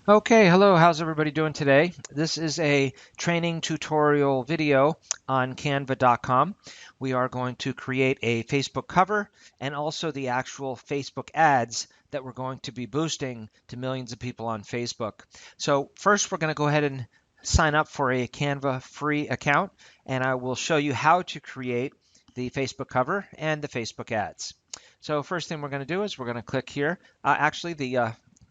Okay, hello, how's everybody doing today? This is a training tutorial video on Canva.com. We are going to create a Facebook cover and also the actual Facebook ads that we're going to be boosting to millions of people on Facebook. So first we're going to go ahead and sign up for a Canva free account, and I will show you how to create the Facebook cover and the Facebook ads. So first thing we're going to do is we're going to click here.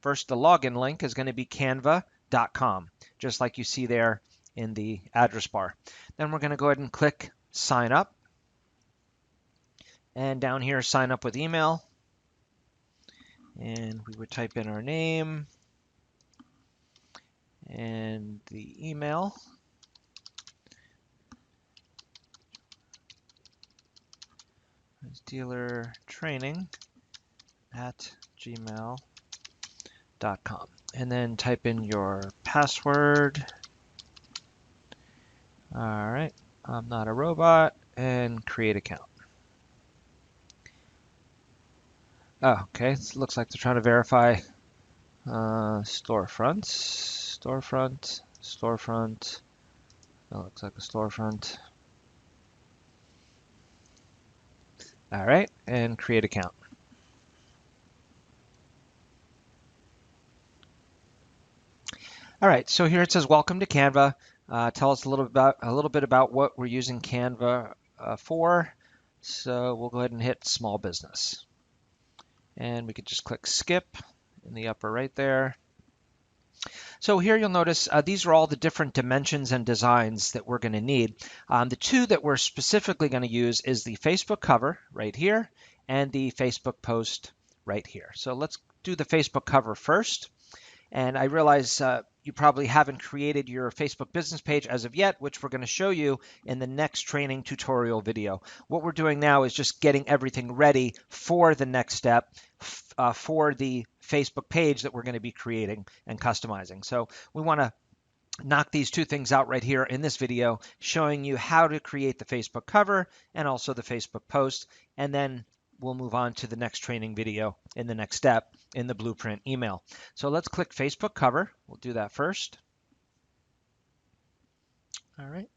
First, the login link is going to be canva.com, just like you see there in the address bar. Then we're going to go ahead and click sign up. And down here, sign up with email. And we would type in our name and the email. Dealer training at gmail.com. And then type in your password. All right, I'm not a robot, and create account. Oh, okay, it looks like they're trying to verify storefront. That looks like a storefront. All right, and create account. All right, so here it says welcome to Canva. Tell us a little bit about what we're using Canva for. So we'll go ahead and hit small business, and we could just click skip in the upper right there. So here you'll notice these are all the different dimensions and designs that we're going to need. The two that we're specifically going to use is the Facebook cover right here and the Facebook post right here. So let's do the Facebook cover first. And I realize you probably haven't created your Facebook business page as of yet, which we're going to show you in the next training tutorial video. What we're doing now is just getting everything ready for the next step for the Facebook page that we're going to be creating and customizing. So we want to knock these two things out right here in this video, showing you how to create the Facebook cover and also the Facebook post, and then we'll move on to the next training video in the next step in the blueprint email. So let's click Facebook cover. We'll do that first. All right.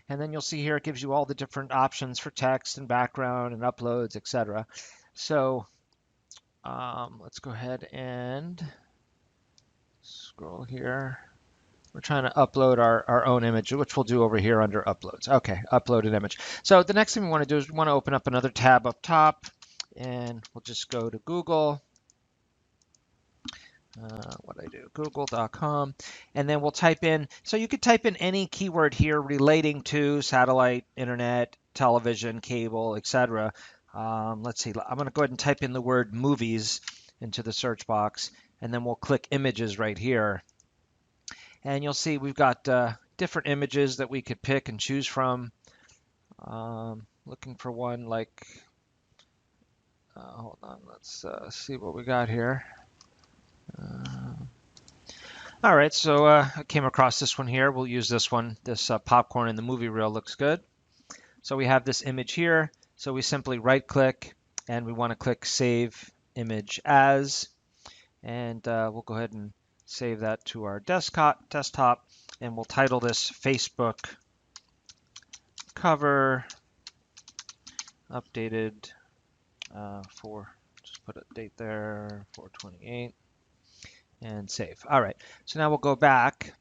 And then you'll see here it gives you all the different options for text and background and uploads, etc. So let's go ahead and scroll here. We're trying to upload our own image, which we'll do over here under uploads. Okay, upload an image. So the next thing we want to do is we want to open up another tab up top, and we'll just go to Google. Google.com, and then we'll type in, so you could type in any keyword here relating to satellite, internet, television, cable, etc. Let's see, I'm going to go ahead and type in the word movies into the search box, and then we'll click images right here. And you'll see we've got different images that we could pick and choose from. Looking for one like, hold on, let's see what we got here. All right, so I came across this one here. We'll use this one. This popcorn in the movie reel looks good. So we have this image here. So we simply right click and we want to click Save Image As. And we'll go ahead and save that to our desktop, and we'll title this Facebook cover updated just put a date there, 4/28, and save. All right, so now we'll go back,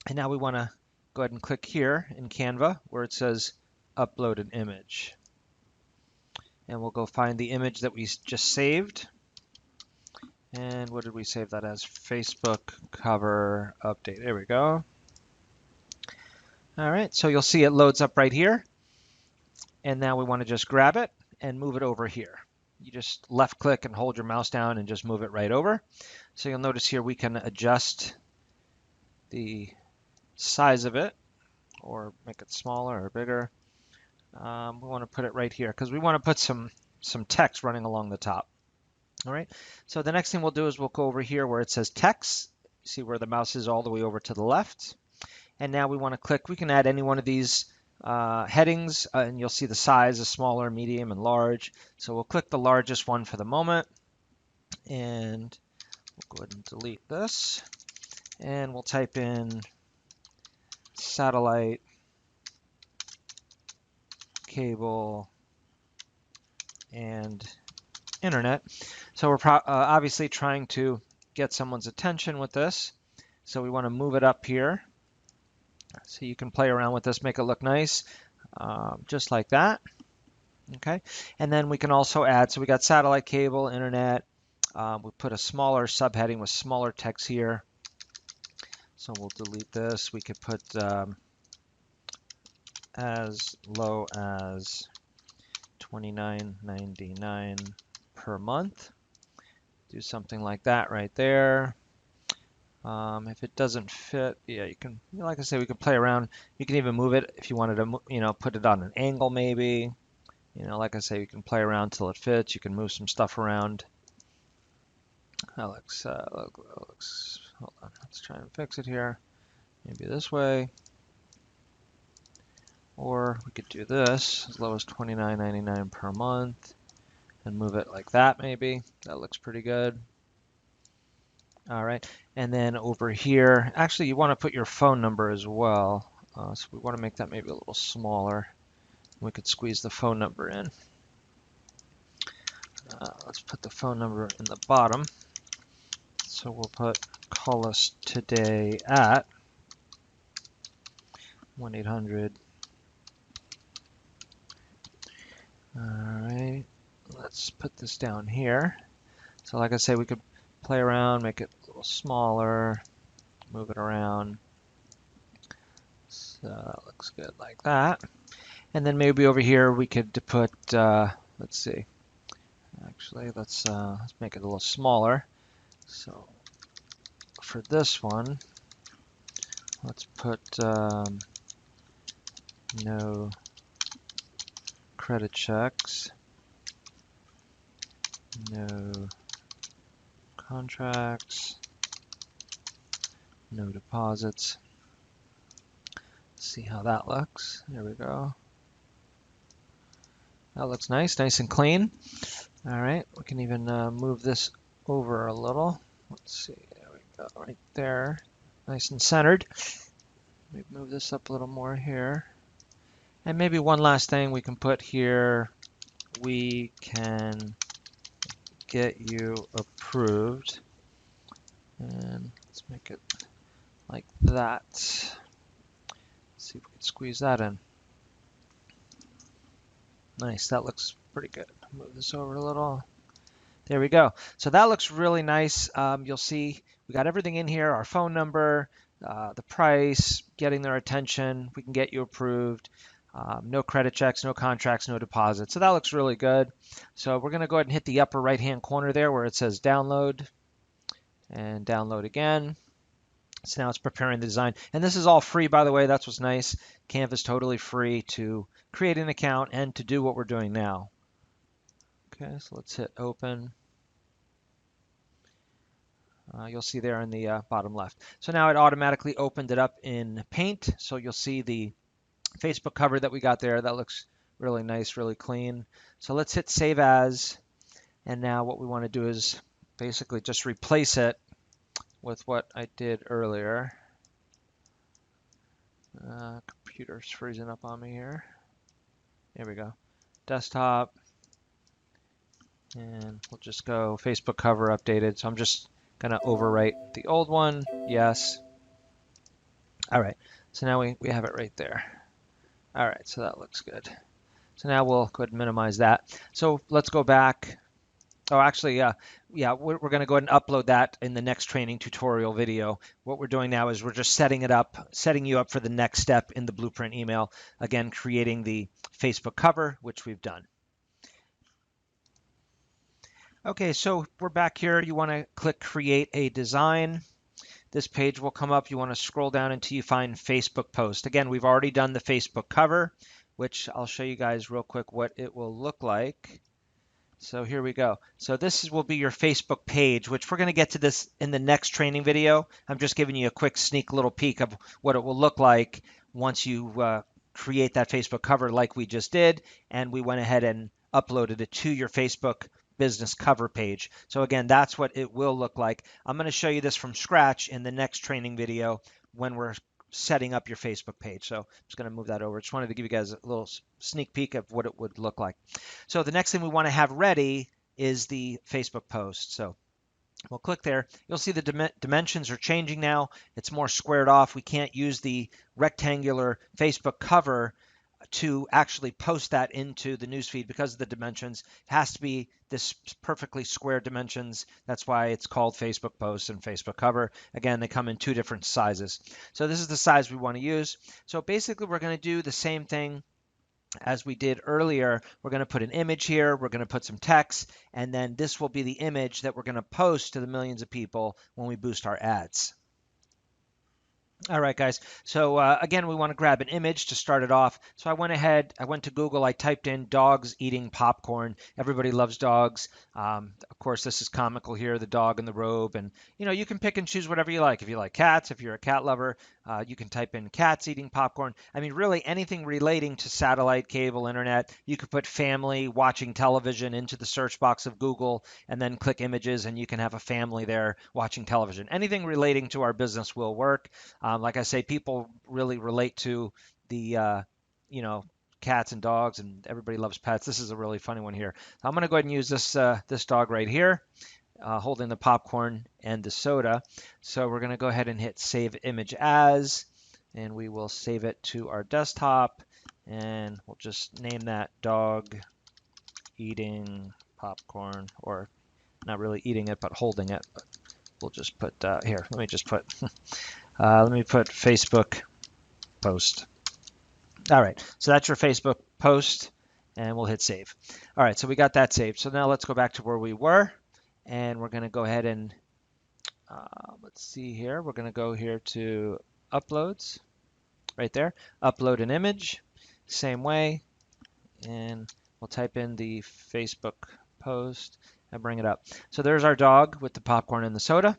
and now we want to go ahead and click here in Canva where it says upload an image. And we'll go find the image that we just saved. And what did we save that as? Facebook cover update. There we go. All right, so you'll see it loads up right here. And now we want to just grab it and move it over here. You just left click and hold your mouse down and just move it right over. So you'll notice here we can adjust the size of it or make it smaller or bigger. We want to put it right here because we want to put some text running along the top. All right, so the next thing we'll do is we'll go over here where it says text. See where the mouse is all the way over to the left. And now we want to click, we can add any one of these headings, and you'll see the size is smaller, medium, and large. So we'll click the largest one for the moment. And we'll go ahead and delete this. and we'll type in satellite cable and internet. So we're obviously trying to get someone's attention with this. So we want to move it up here. So you can play around with this, make it look nice, just like that. Okay, and then we can also add, so we got satellite cable, internet. We put a smaller subheading with smaller text here. So we'll delete this. We could put as low as $29.99 per month. Do something like that right there. If it doesn't fit, yeah, you can, like I say, we can play around. You can even move it if you wanted to, put it on an angle maybe. Like I say, you can play around till it fits. You can move some stuff around. That looks, hold on, let's try and fix it here. Maybe this way. Or we could do this, as low as $29.99 per month, and move it like that maybe. That looks pretty good. All right, and then over here, actually you want to put your phone number as well. So we want to make that maybe a little smaller. We could squeeze the phone number in. Let's put the phone number in the bottom. So we'll put call us today at 1-800. All right, let's put this down here. So like I say, we could play around, make it a little smaller, move it around. So that looks good like that. And then maybe over here we could put, let's see, actually let's make it a little smaller. So for this one, let's put no credit checks, no contracts, no deposits. See how that looks. There we go. That looks nice, nice and clean. All right, we can even move this over a little. Let's see, there we go, right there. Nice and centered. Maybe move this up a little more here. And maybe one last thing we can put here. We can get you approved. And let's make it like that. Let's see if we can squeeze that in. Nice, that looks pretty good. Move this over a little. There we go. So that looks really nice. You'll see we got everything in here, our phone number, the price, getting their attention. We can get you approved. No credit checks, no contracts, no deposits. So that looks really good. So we're going to go ahead and hit the upper right-hand corner there where it says download and download again. So now it's preparing the design. And this is all free, by the way. That's what's nice. Canva is totally free to create an account and to do what we're doing now. Okay, so let's hit open. You'll see there in the bottom left. So now it automatically opened it up in Paint. So you'll see the Facebook cover that we got there. That looks really nice, really clean. So let's hit Save As. And now what we want to do is basically just replace it with what I did earlier. Computer's freezing up on me here. There we go. Desktop. And we'll just go Facebook cover updated. So I'm just going to overwrite the old one. Yes. All right. So now we have it right there. All right. So that looks good. So now we'll go ahead and minimize that. So let's go back. Oh, actually, yeah, we're going to go ahead and upload that in the next training tutorial video. What we're doing now is we're just setting you up for the next step in the blueprint email. Again, creating the Facebook cover, which we've done. Okay, so we're back here. You want to click Create a Design. This page will come up. You want to scroll down until you find Facebook Post. Again, we've already done the Facebook cover, which I'll show you guys real quick what it will look like. So here we go. So this will be your Facebook page, which we're going to get to this in the next training video. I'm just giving you a quick sneak little peek of what it will look like once you create that Facebook cover like we just did, and we went ahead and uploaded it to your Facebook business cover page. So again, that's what it will look like. I'm going to show you this from scratch in the next training video when we're setting up your Facebook page. So I'm just going to move that over. Just wanted to give you guys a little sneak peek of what it would look like. So the next thing we want to have ready is the Facebook post. So we'll click there. You'll see the dimensions are changing now. It's more squared off. We can't use the rectangular Facebook cover to actually post that into the newsfeed because of the dimensions. It has to be this perfectly square dimensions. That's why it's called Facebook post and Facebook cover. Again, they come in two different sizes. So this is the size we want to use. So basically, we're going to do the same thing as we did earlier. We're going to put an image here. We're going to put some text, and then this will be the image that we're going to post to the millions of people when we boost our ads. All right, guys. So again, we want to grab an image to start it off. So I went ahead, I went to Google, I typed in dogs eating popcorn. Everybody loves dogs. Of course, this is comical here, the dog in the robe. And, you know, you can pick and choose whatever you like. If you like cats, if you're a cat lover, you can type in cats eating popcorn. I mean, really anything relating to satellite, cable, internet. You could put family watching television into the search box of Google and then click images, and you can have a family there watching television. Anything relating to our business will work. Like I say, people really relate to the, you know, cats and dogs, and everybody loves pets. This is a really funny one here. So I'm going to go ahead and use this dog right here, holding the popcorn and the soda. So we're going to go ahead and hit Save Image As, and we will save it to our desktop, and we'll just name that Dog Eating Popcorn, or not really eating it, but holding it. But we'll just put here. Let me just put. Let me put Facebook post. All right, so that's your Facebook post, and we'll hit save. All right, so we got that saved. So now let's go back to where we were, and we're going to go ahead and let's see here. We're going to go here to uploads, right there. Upload an image, same way, and we'll type in the Facebook post and bring it up. So there's our dog with the popcorn and the soda.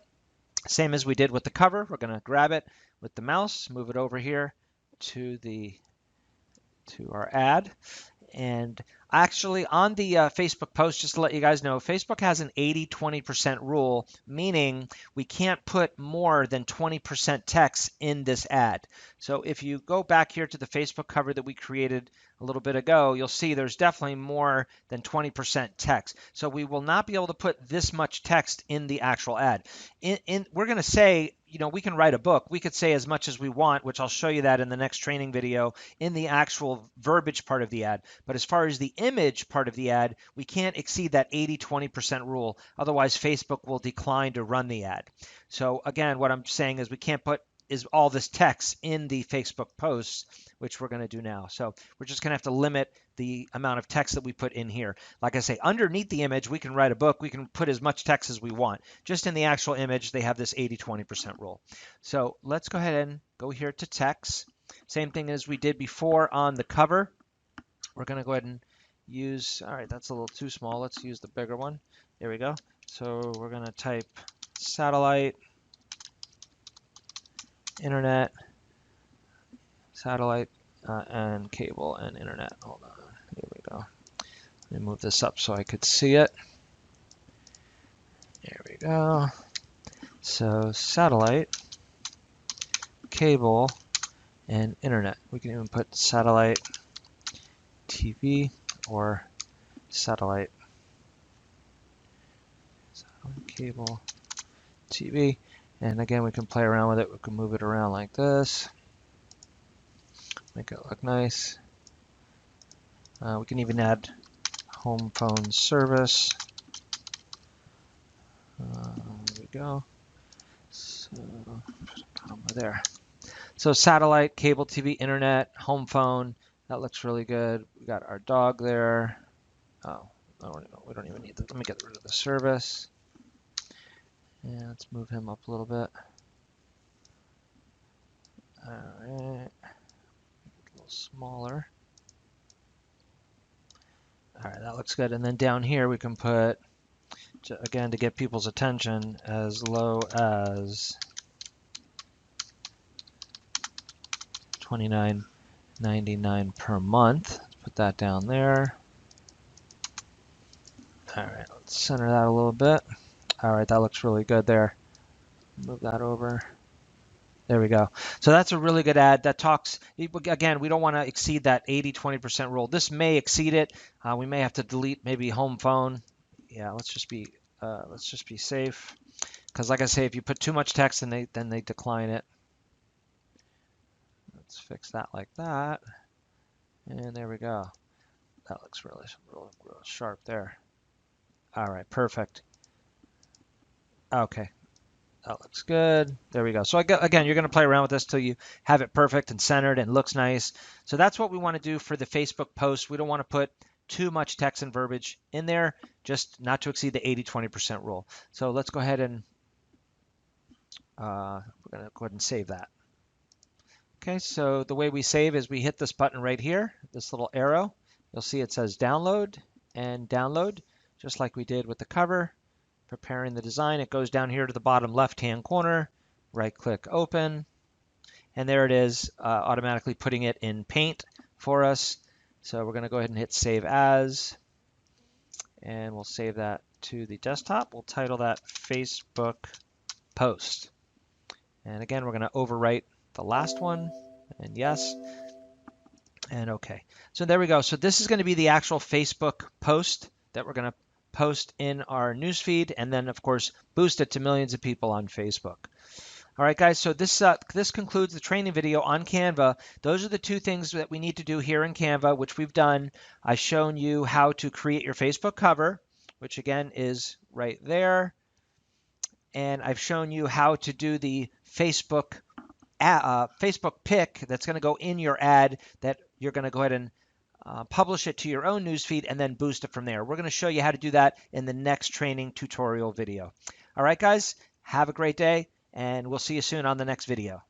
Same as we did with the cover, we're going to grab it with the mouse, move it over here to our ad. And actually on the Facebook post, just to let you guys know, Facebook has an 80-20% rule, meaning we can't put more than 20% text in this ad. So if you go back here to the Facebook cover that we created a little bit ago, you'll see there's definitely more than 20% text. So we will not be able to put this much text in the actual ad. We're going to say, you know, we can write a book. We could say as much as we want, which I'll show you that in the next training video in the actual verbiage part of the ad. But as far as the image part of the ad, we can't exceed that 80-20% rule. Otherwise, Facebook will decline to run the ad. So again, what I'm saying is we can't put all this text in the Facebook posts, which we're going to do now. So we're just going to have to limit the amount of text that we put in here. Like I say, underneath the image, we can write a book. We can put as much text as we want. Just in the actual image, they have this 80-20% rule. So let's go ahead and go here to text. Same thing as we did before on the cover. We're going to go ahead and use, all right, that's a little too small. Let's use the bigger one. There we go. So we're going to type satellite, internet, satellite, and cable and internet. Hold on. Here we go. Let me move this up so I could see it. There we go. So satellite, cable, and internet. We can even put satellite TV or satellite cable TV. And again, we can play around with it. We can move it around like this. Make it look nice. We can even add home phone service. There we go. So put a comma there. So satellite, cable TV, internet, home phone. That looks really good. We got our dog there. Oh, we don't even need that. Let me get rid of the service. And let's move him up a little bit. All right. A little smaller. All right, that looks good. And then down here we can put, again, to get people's attention, as low as $29.99 per month. Let's put that down there. All right, Let's center that a little bit. All right, that looks really good there. Move that over. There we go. So that's a really good ad that talks, again, we don't want to exceed that 80-20% rule. This may exceed it. We may have to delete maybe home phone. Yeah, let's just be safe. Because like I say, if you put too much text, then they decline it. Let's fix that like that. And there we go. That looks really sharp there. All right, perfect. Okay, that looks good. There we go. So again, you're going to play around with this till you have it perfect and centered and looks nice. So that's what we want to do for the Facebook post. We don't want to put too much text and verbiage in there, just not to exceed the 80-20% rule. So let's go ahead and we're going to go ahead and save that. Okay, so the way we save is we hit this button right here, this little arrow. You'll see it says download and download, just like we did with the cover. Preparing the design, it goes down here to the bottom left-hand corner, right-click open, and there it is, automatically putting it in Paint for us. So we're going to go ahead and hit Save As, and we'll save that to the desktop. We'll title that Facebook Post. And again, we're going to overwrite the last one, and yes, and okay. So there we go. So this is going to be the actual Facebook post that we're going to post in our newsfeed, and then of course boost it to millions of people on Facebook. All right, guys, so this concludes the training video on Canva. Those are the two things that we need to do here in Canva, which we've done. I've shown you how to create your Facebook cover, which again is right there. And I've shown you how to do the Facebook pic that's going to go in your ad that you're going to go ahead and publish it to your own newsfeed and then boost it from there. We're going to show you how to do that in the next training tutorial video. All right, guys, have a great day, and we'll see you soon on the next video.